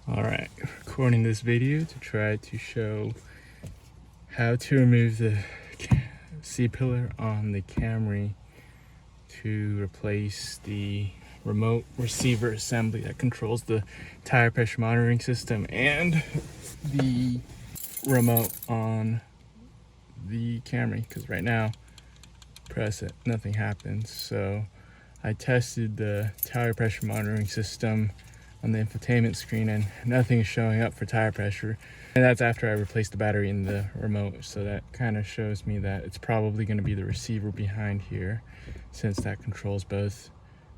Alright, recording this video to try to show how to remove the C-pillar on the Camry to replace the remote receiver assembly that controls the tire pressure monitoring system and the remote on the Camry, because right now press it, nothing happens. So I tested the tire pressure monitoring system on the infotainment screen and nothing is showing up for tire pressure, and that's after I replaced the battery in the remote. So that kind of shows me that it's probably going to be the receiver behind here, since that controls both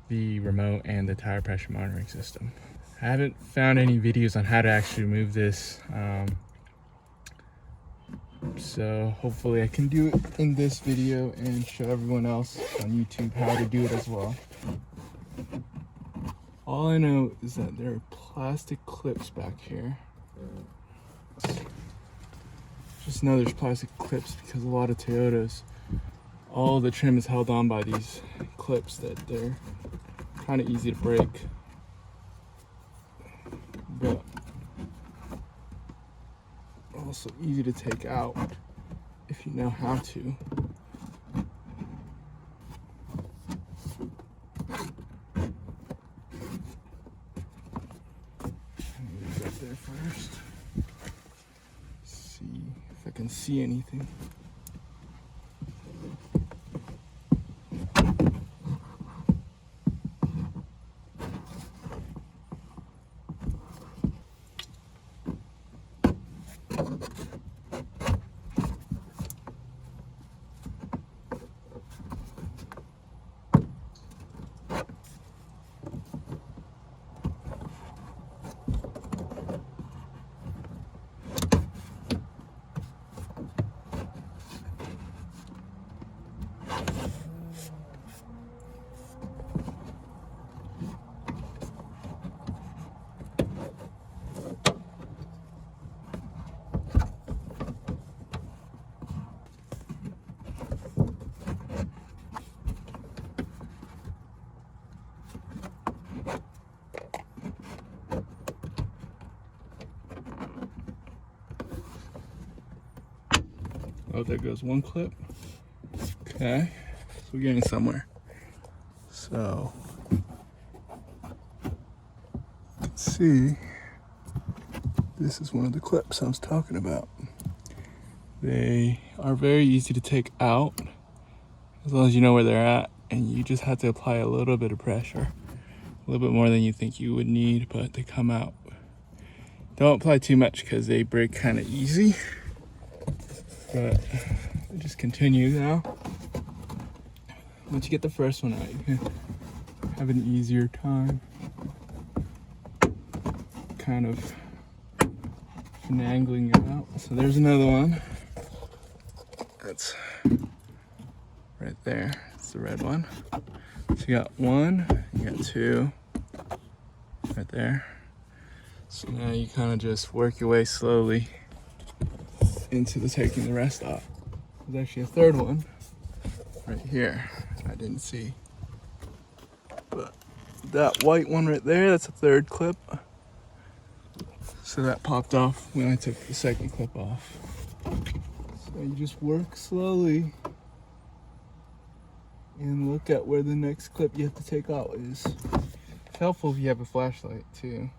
the remote and the tire pressure monitoring system. I haven't found any videos on how to actually remove this, so hopefully I can do it in this video and show everyone else on YouTube how to do it as well. All I know is that there are plastic clips back here. Just know there's plastic clips because a lot of Toyotas, all the trim is held on by these clips that they're kind of easy to break. But also easy to take out if you know how to. There first. See if I can see anything. Oh, there goes one clip. Okay, so we're getting somewhere. So, you can see, this is one of the clips I was talking about. They are very easy to take out, as long as you know where they're at, and you just have to apply a little bit of pressure. A little bit more than you think you would need, but they come out. Don't apply too much because they break kind of easy. But just continue now. Once you get the first one out, you can have an easier time kind of finagling it out. So there's another one. That's right there. It's the red one. So you got one, you got two right there. So now you kind of just work your way slowly into taking the rest off. There's actually a third one right here I didn't see, but that white one right there, that's a third clip. So that popped off when I took the second clip off. So you just work slowly and look at where the next clip you have to take out is. It's helpful if you have a flashlight too.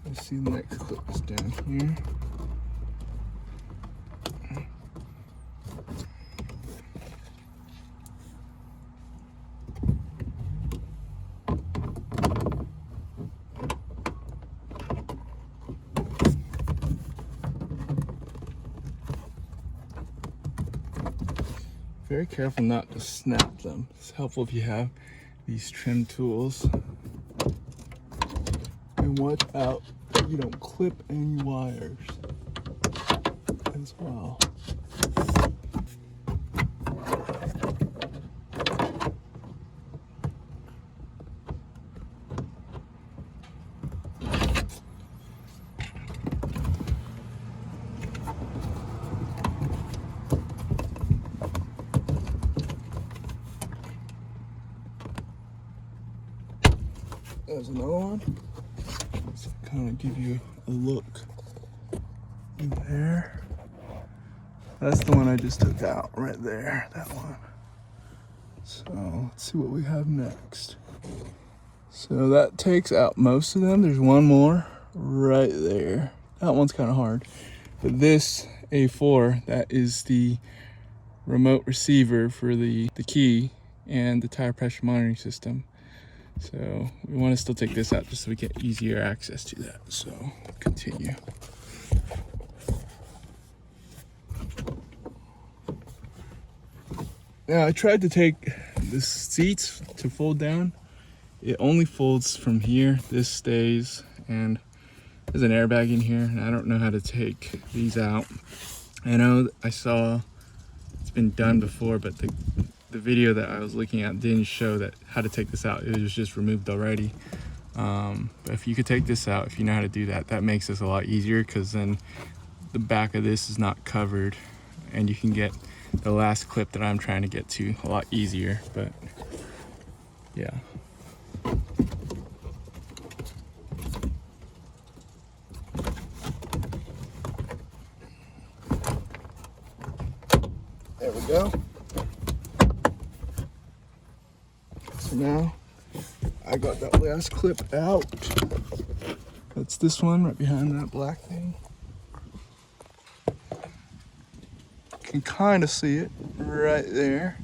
I see the next clip is down here. Very careful not to snap them. It's helpful if you have these trim tools. And watch out that you don't clip any wires as well. There's another one. So kind of give you a look in there. That's the one I just took out right there, that one. So let's see what we have next. So that takes out most of them. There's one more right there. That one's kind of hard. But this A4, that is the remote receiver for the key and the tire pressure monitoring system. So we want to still take this out just so we get easier access to that. So continue. Now I tried to take the seats to fold down. It only folds from here. This stays, and there's an airbag in here, and I don't know how to take these out. I know I saw it's been done before, but the video that I was looking at didn't show that how to take this out. It was just removed already. But if you could take this out, if you know how to do that, that makes this a lot easier, because then the back of this is not covered and you can get the last clip that I'm trying to get to a lot easier. But yeah. There we go. So now I got that last clip out. That's this one right behind that black thing. Can kind of see it right there.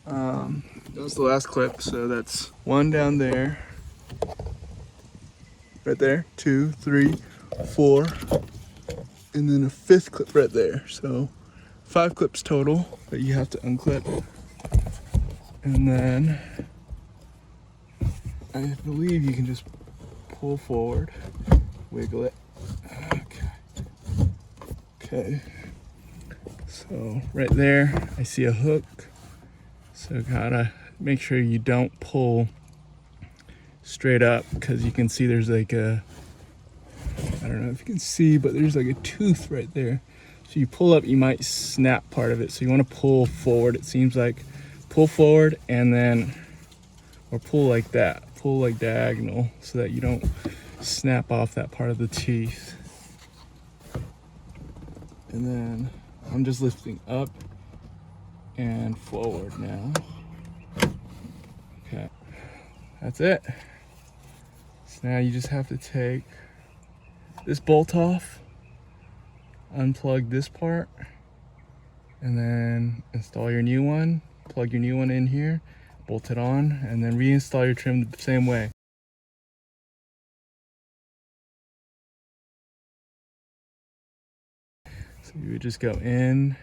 That was the last clip, so that's one down there, right there, 2, 3, 4, and then a 5th clip right there. So 5 clips total that you have to unclip. And then I believe you can just pull forward, wiggle it. Okay. So right there, I see a hook. So gotta make sure you don't pull straight up, because you can see there's like a, I don't know if you can see, but there's like a tooth right there. So you pull up, you might snap part of it. So you want to pull forward. It seems like pull forward and then, or pull like that, pull like diagonal, so that you don't snap off that part of the teeth. And then I'm just lifting up and forward now. Okay, that's it. So now you just have to take this bolt off, unplug this part, and then install your new one. Plug your new one in here, bolt it on, and then reinstall your trim the same way. So you would just go in,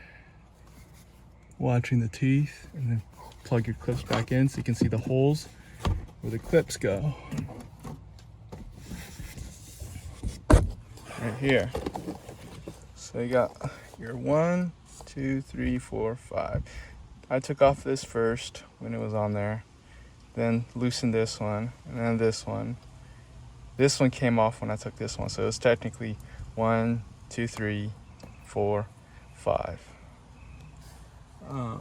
watching the teeth, and then plug your clips back in so you can see the holes where the clips go. Right here. So you got your 1, 2, 3, 4, 5. I took off this first when it was on there, then loosened this one, and then this one. This one came off when I took this one, so it's technically 1, 2, 3, 4, 5. So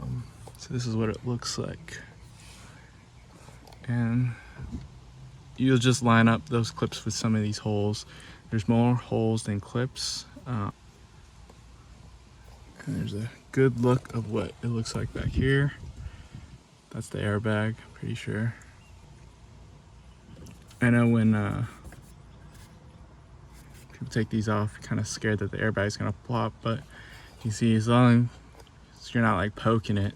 this is what it looks like, and you'll just line up those clips with some of these holes. There's more holes than clips, and there's a good look of what it looks like back here. That's the airbag, pretty sure. I know when people take these off, you're kind of scared that the airbag is gonna plop, but you see, as long as you're not like poking it,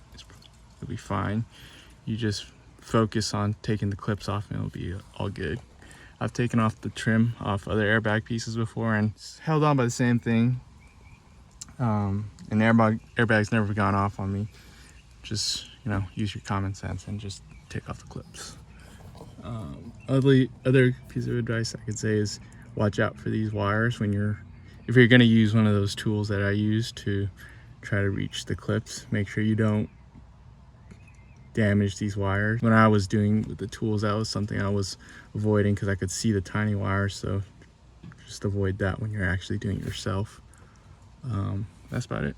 it'll be fine. You just focus on taking the clips off and it'll be all good. I've taken off the trim off other airbag pieces before and it's held on by the same thing. And airbag's never gone off on me. Just, you know, use your common sense and just take off the clips. Other piece of advice I could say is watch out for these wires if you're gonna use one of those tools that I use to try to reach the clips. Make sure you don't damage these wires. When I was doing with the tools, that was something I was avoiding because I could see the tiny wires, so just avoid that when you're actually doing it yourself. That's about it.